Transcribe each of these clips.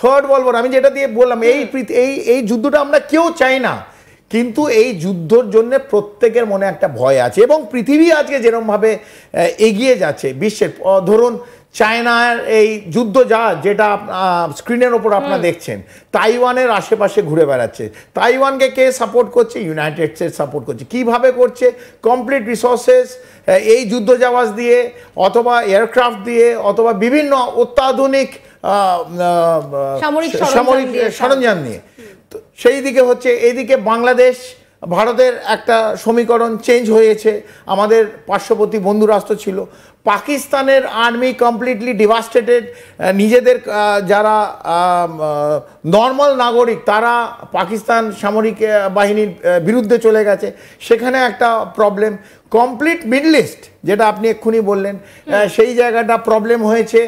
Third world war, আমি যেটা দিয়ে বললাম, এই যুদ্ধটা আমরা কেউ চাই না, কিন্তু এই যুদ্ধর জন্য প্রত্যেকের মনে একটা ভয় আছে। এবং পৃথিবী আজকে যেরকমভাবে এগিয়ে যাচ্ছে বিশ্বের, ধরুন চায়নার এই যুদ্ধ জাহাজ যেটা স্ক্রিনের ওপর আপনারা দেখছেন, তাইওয়ানের আশেপাশে ঘুরে বেড়াচ্ছে। তাইওয়ানকে কে সাপোর্ট করছে? ইউনাইটেড স্টেটস সাপোর্ট করছে। কিভাবে করছে? কমপ্লিট রিসোর্সেস এই যুদ্ধ জাহাজ দিয়ে, অথবা এয়ারক্রাফট দিয়ে, অথবা বিভিন্ন অত্যাধুনিক সামরিক সরঞ্জাম নিয়ে। সেই দিকে হচ্ছে, এইদিকে বাংলাদেশ ভারতের একটা সমীকরণ চেঞ্জ হয়েছে। আমাদের পার্শ্ববর্তী বন্ধু রাষ্ট্র ছিল, পাকিস্তানের আর্মি কমপ্লিটলি ডিভাস্টেটেড। নিজেদের যারা নর্মাল নাগরিক তারা পাকিস্তান সামরিক বাহিনীর বিরুদ্ধে চলে গেছে, সেখানে একটা প্রবলেম। কমপ্লিট মিডল ইস্ট যেটা আপনি এক্ষুনি বললেন, সেই জায়গাটা প্রবলেম হয়েছে।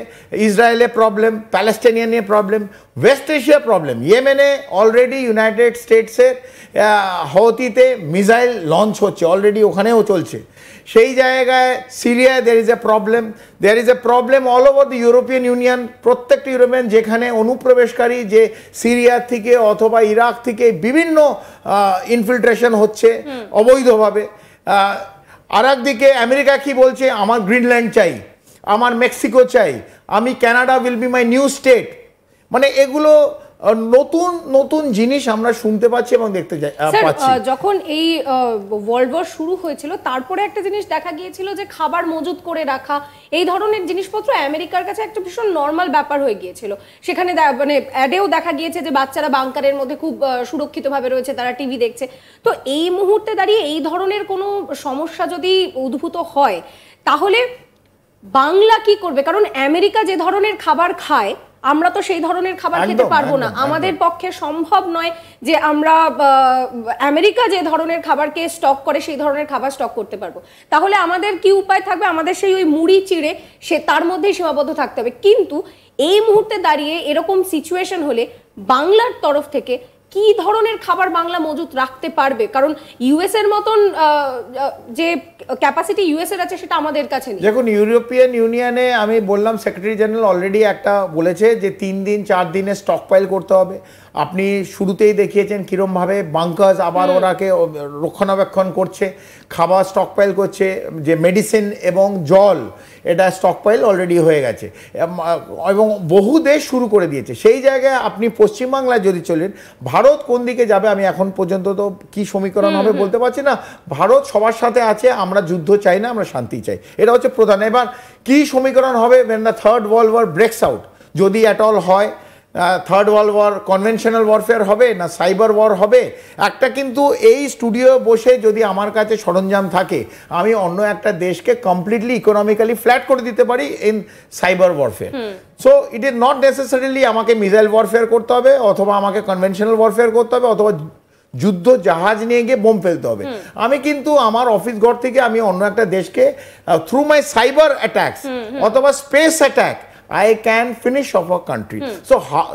ইসরায়েলে প্রবলেম, প্যালেস্টাইনিয়ানে প্রবলেম, ওয়েস্ট এশিয়া প্রবলেম। ইয়েমেনে অলরেডি ইউনাইটেড স্টেটসের হৌতিতে মিসাইল লঞ্চ হচ্ছে, অলরেডি ওখানেও চলছে। সেই জায়গায় সিরিয়ায় there is a problem all over the European Union. প্রত্যেকটা ইউরোপিয়ান যেখানে অনুপ্রবেশকারী যে সিরিয়া থেকে অথবা ইরাক থেকে বিভিন্ন ইনফিল্ট্রেশন হচ্ছে অবৈধভাবে। আর একদিকে আমেরিকা কি বলছে? আমার গ্রিনল্যান্ড চাই, আমার মেক্সিকো চাই, আমি Canada will be my new state. মানে এগুলো নতুন নতুন জিনিস আমরা শুনতে পাচ্ছি এবং দেখতে পাচ্ছি। যখন এই ওয়ার্ল্ড ওয়ার শুরু হয়েছিল, তারপরে একটা জিনিস দেখা গিয়েছিল যে খাবার মজুত করে রাখা, এই ধরনের জিনিসপত্র আমেরিকার কাছে একটা ভীষণ নর্মাল ব্যাপার হয়ে গিয়েছিল। সেখানে মানে অ্যাডেও দেখা গিয়েছে যে বাচ্চারা বাংকারের মধ্যে খুব সুরক্ষিতভাবে রয়েছে, তারা টিভি দেখছে। তো এই মুহূর্তে দাঁড়িয়ে এই ধরনের কোনো সমস্যা যদি উদ্ভূত হয়, তাহলে বাংলা কি করবে? কারণ আমেরিকা যে ধরনের খাবার খায়, আমরা তো সেই ধরনের খাবার খেতে পারবো না। আমাদের পক্ষে সম্ভব নয় যে আমরা আমেরিকা যে ধরনের খাবারকে স্টক করে সেই ধরনের খাবার স্টক করতে পারবো। তাহলে আমাদের কি উপায় থাকবে? আমাদের সেই ওই মুড়ি চিড়ে তার মধ্যেই সীমাবদ্ধ থাকতে হবে। কিন্তু এই মুহূর্তে দাঁড়িয়ে এরকম সিচুয়েশন হলে বাংলার তরফ থেকে কি ধরনের খাবার বাংলা মজুত রাখতে পারবে? কারণ ইউএস এর মতন যে ক্যাপাসিটি ইউএস এর আছে সেটা আমাদের কাছে নেই। দেখুন, ইউরোপিয়ান ইউনিয়নে আমি বললাম সেক্রেটারি জেনারেল অলরেডি একটা বলেছে যে 3 দিন 4 দিনে স্টক পাইল করতে হবে। আপনি শুরুতেই দেখিয়েছেন কীরমভাবে বাংকার্স আবার ওরাকে রক্ষণাবেক্ষণ করছে, খাবার স্টক পাইল করছে, যে মেডিসিন এবং জল এটা স্টক পাইল অলরেডি হয়ে গেছে এবং বহু দেশ শুরু করে দিয়েছে। সেই জায়গায় আপনি পশ্চিমবাংলায় যদি চলেন, ভারত কোন দিকে যাবে আমি এখন পর্যন্ত তো কি সমীকরণ হবে বলতে পারছি না। ভারত সবার সাথে আছে, আমরা যুদ্ধ চাই না, আমরা শান্তি চাই, এটা হচ্ছে প্রধান। এবার কি সমীকরণ হবে when the third world war breaks out, যদি অ্যাট অল হয়? Third world war conventional warfare হবে না সাইবার ওয়ার হবে? একটা কিন্তু এই স্টুডিও বসে যদি আমার কাছে সরঞ্জাম থাকে, আমি অন্য একটা দেশকে কমপ্লিটলি ইকোনমিক্যালি ফ্ল্যাট করে দিতে পারি in cyber warfare. So it is not necessarily আমাকে মিসাইল ওয়ারফেয়ার করতে হবে, অথবা আমাকে কনভেনশনাল ওয়ারফেয়ার করতে হবে, অথবা যুদ্ধ জাহাজ নিয়ে গিয়ে বোম ফেলতে হবে। আমি কিন্তু আমার অফিস ঘর থেকে আমি অন্য একটা দেশকে থ্রু মাই সাইবার অ্যাটাকস অথবা space attack I can finish off a country. So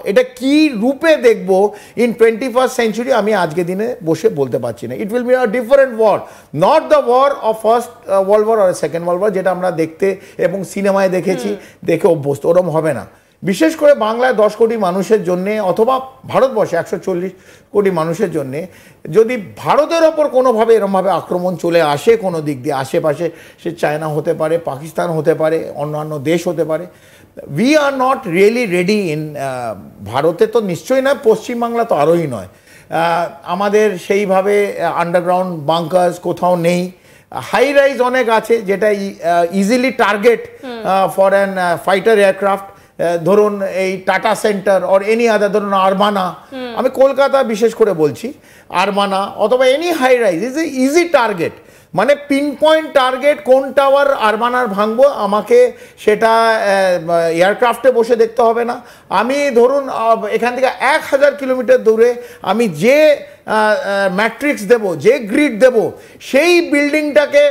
এটা কি রূপে দেখবো in 21st century আমি আজকে দিনে বসে বলতে পারছি না। It will be a different war, not the war of first world war or second world war যেটা আমরা দেখতে এবং সিনেমায় দেখেছি, দেখে অভ্যস্ত, ওরম হবে না। বিশেষ করে বাংলায় 10 কোটি মানুষের জন্যে অথবা ভারতবর্ষে 140 কোটি মানুষের জন্যে যদি ভারতের ওপর কোনোভাবে এরমভাবে আক্রমণ চলে আসে কোনো দিক দিয়ে, আশেপাশে সে চায়না হতে পারে, পাকিস্তান হতে পারে, অন্যান্য দেশ হতে পারে, we are not really ready in ভারতে তো নিশ্চয়ই নয়, পশ্চিমবাংলা তো আরোই নয়। আমাদের সেইভাবে আন্ডারগ্রাউন্ড বাংকার্স কোথাও নেই। হাই রাইজ অনেক আছে যেটা easily target for an fighter aircraft. ধরুন এই Tata centre or any other, ধরুন আরমানা, আমি কলকাতা বিশেষ করে বলছি, আরমানা অথবা any high rise is a easy target. মানে পিন পয়েন্ট টার্গেট কোন টাওয়ার আরমানার ভাঙবো আমাকে সেটা এয়ারক্রাফটে বসে দেখতে হবে না। আমি ধরুন এখান থেকে 1000 কিলোমিটার দূরে আমি যে ম্যাট্রিক্স দেব, যে গ্রিড দেব, সেই বিল্ডিংটাকে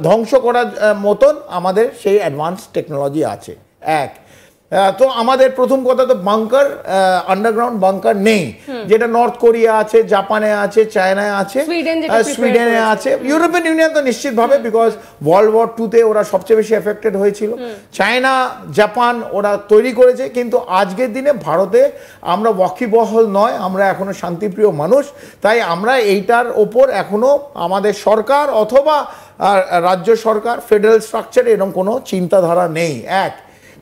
ধ্বংস করার মতন আমাদের সেই অ্যাডভান্স টেকনোলজি আছে। এক তো আমাদের প্রথম কথা তো বাংকার, আন্ডারগ্রাউন্ড বাংকার নেই, যেটা নর্থ কোরিয়া আছে, জাপানে আছে, চায়নায় আছে, সুইডেনে আছে, ইউরোপিয়ান ইউনিয়ন তো নিশ্চিতভাবে, বিকজ ওয়ার্ল্ড ওয়ার 2-তে ওরা সবচেয়ে বেশি এফেক্টেড হয়েছিল। চায়না, জাপান ওরা তৈরি করেছে, কিন্তু আজকের দিনে ভারতে আমরা ওয়াকিবহাল নয়, আমরা এখনো শান্তিপ্রিয় মানুষ, তাই আমরা এইটার ওপর এখনো আমাদের সরকার অথবা রাজ্য সরকার, ফেডারেল স্ট্রাকচারে এরকম কোনো চিন্তাধারা নেই। এক,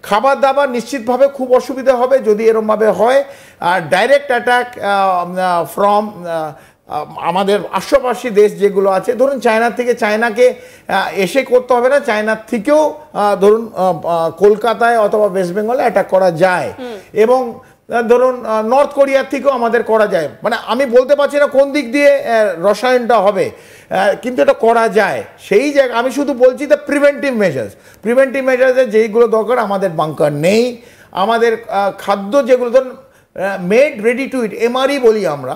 খাবার দাবার নিশ্চিতভাবে খুব অসুবিধা হবে যদি এরমভাবে হয়। আর ডাইরেক্ট অ্যাটাক ফ্রম আমাদের আশেপাশি দেশ যেগুলো আছে, ধরুন চায়না থেকে, চায়নাকে এসে করতে হবে না, চায়নার থেকেও ধরুন কলকাতায় অথবা ওয়েস্ট বেঙ্গলে অ্যাটাক করা যায়, এবং ধরুন নর্থ কোরিয়ার থেকেও আমাদের করা যায়। মানে আমি বলতে পারছি না কোন দিক দিয়ে রসায়নটা হবে, কিন্তু এটা করা যায়। সেই জায়গা আমি শুধু বলছি দ্য প্রিভেন্টিভ মেজার্সে যেইগুলো দরকার, আমাদের বাংকার নেই, আমাদের খাদ্য যেগুলো ধরুন made ready to it, MRE বলি আমরা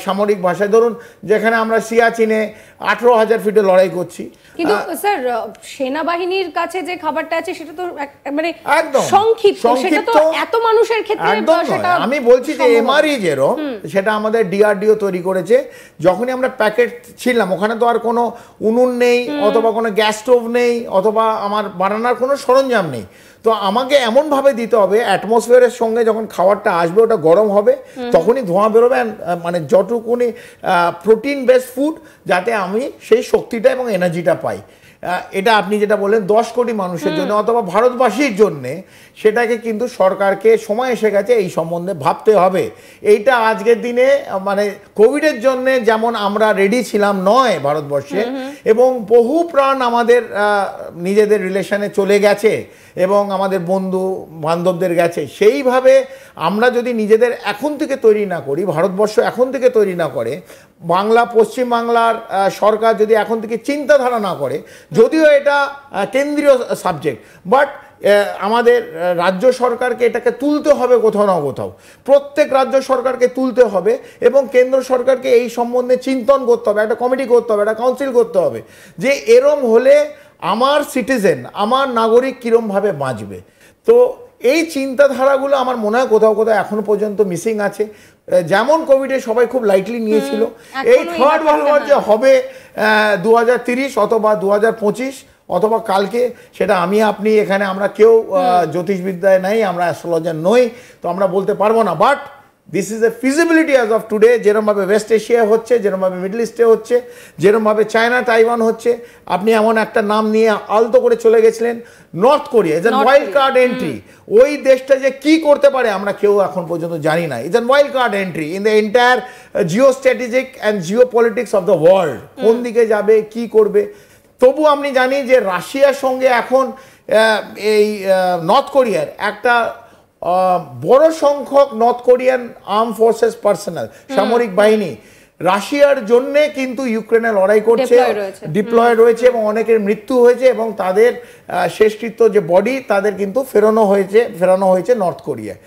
সামরিক ভাষায়, ধরুন যেখানে আমরা সিয়াচিনে 18,000 ফিটে লড়াই করছি, কিন্তু স্যার সেনাবাহিনীর কাছে যে খাবারটা আছে সেটা তো মানে সংক্ষিপ্ত, সেটা তো এত মানুষের ক্ষেত্রে সেটা আমি বলছি যে এমআরই যেরকম, সেটা আমাদের ডিআরডিও তৈরি করেছে। যখনই আমরা প্যাকেট ছিলাম, ওখানে তো আর কোনো উনুন নেই, অথবা কোনো গ্যাস স্টোভ নেই, অথবা আমার বানানোর কোনো সরঞ্জাম নেই, তো আমাকে এমনভাবে দিতে হবে অ্যাটমসফিয়ারের সঙ্গে যখন খাবারটা আসবে ওটা গরম হবে, তখনই ধোঁয়া বেরোবে, মানে যতটুকুনি প্রোটিন বেসড ফুড, যাতে আমি সেই শক্তিটা এবং এনার্জিটা পাই। এটা আপনি যেটা বললেন 10 কোটি মানুষের জন্য অথবা ভারতবাসীর জন্যে, সেটাকে কিন্তু সরকারকে সময় এসে গেছে এই সম্বন্ধে ভাবতে হবে। এইটা আজকের দিনে মানে কোভিডের জন্য যেমন আমরা রেডি ছিলাম নয় ভারতবর্ষে, এবং বহু প্রাণ আমাদের নিজেদের রিলেশনে চলে গেছে এবং আমাদের বন্ধু বান্ধবদের গেছে, সেইভাবে আমরা যদি নিজেদের এখন থেকে তৈরি না করি, ভারতবর্ষ এখন থেকে তৈরি না করে, পশ্চিমবাংলার সরকার যদি এখন থেকে চিন্তাধারা না করে, যদিও এটা কেন্দ্রীয় সাবজেক্ট, বাট আমাদের রাজ্য সরকারকে এটাকে তুলতে হবে কোথাও না কোথাও, প্রত্যেক রাজ্য সরকারকে তুলতে হবে, এবং কেন্দ্র সরকারকে এই সম্বন্ধে চিন্তন করতে হবে, একটা কমিটি করতে হবে, একটা কাউন্সিল করতে হবে, যে এরম হলে আমার সিটিজেন, আমার নাগরিক কীরমভাবে বাঁচবে। তো এই চিন্তাধারাগুলো আমার মনে হয় কোথাও কোথাও এখনো পর্যন্ত মিসিং আছে। যেমন কোভিডে সবাই খুব লাইটলি নিয়েছিল, এই থার্ড ওয়ার্ল্ড ওয়ার যে হবে 2030 অথবা 2025 অথবা কালকে, সেটা আমি আপনি এখানে আমরা কেউ জ্যোতিষবিদ্যায় নাই, আমরা অ্যাস্ট্রোলজার নই, তো আমরা বলতে পারবো না, but this is a feasibility as of today. যেরমভাবে ওয়েস্ট এশিয়া হচ্ছে, যেরমভাবে মিডল ইস্টে হচ্ছে, যেরমভাবে চায়না তাইওয়ান হচ্ছে, আপনি এমন একটা নাম নিয়ে আলতো করে চলে গেছিলেন, north Korea is an wild card entry. ওই দেশটা যে কি করতে পারে আমরা কেউ এখন পর্যন্ত জানি না। Is an wild card entry in the entire Jio strategic and Jio politics of the world, কোন দিকে যাবে, কি করবে। তবু আপনি জানি যে রাশিয়ার সঙ্গে এখন এই নর্থ কোরিয়ার একটা বড় সংখ্যক north Korean arm forces personal, সামরিক বাহিনী রাশিয়ার জন্যে কিন্তু ইউক্রেনে লড়াই করছে, ডিপ্লয় রয়েছে, এবং অনেকের মৃত্যু হয়েছে, এবং তাদের শেষকৃত্য যে বডি তাদের কিন্তু ফেরানো হয়েছে নর্থ কোরিয়ায়।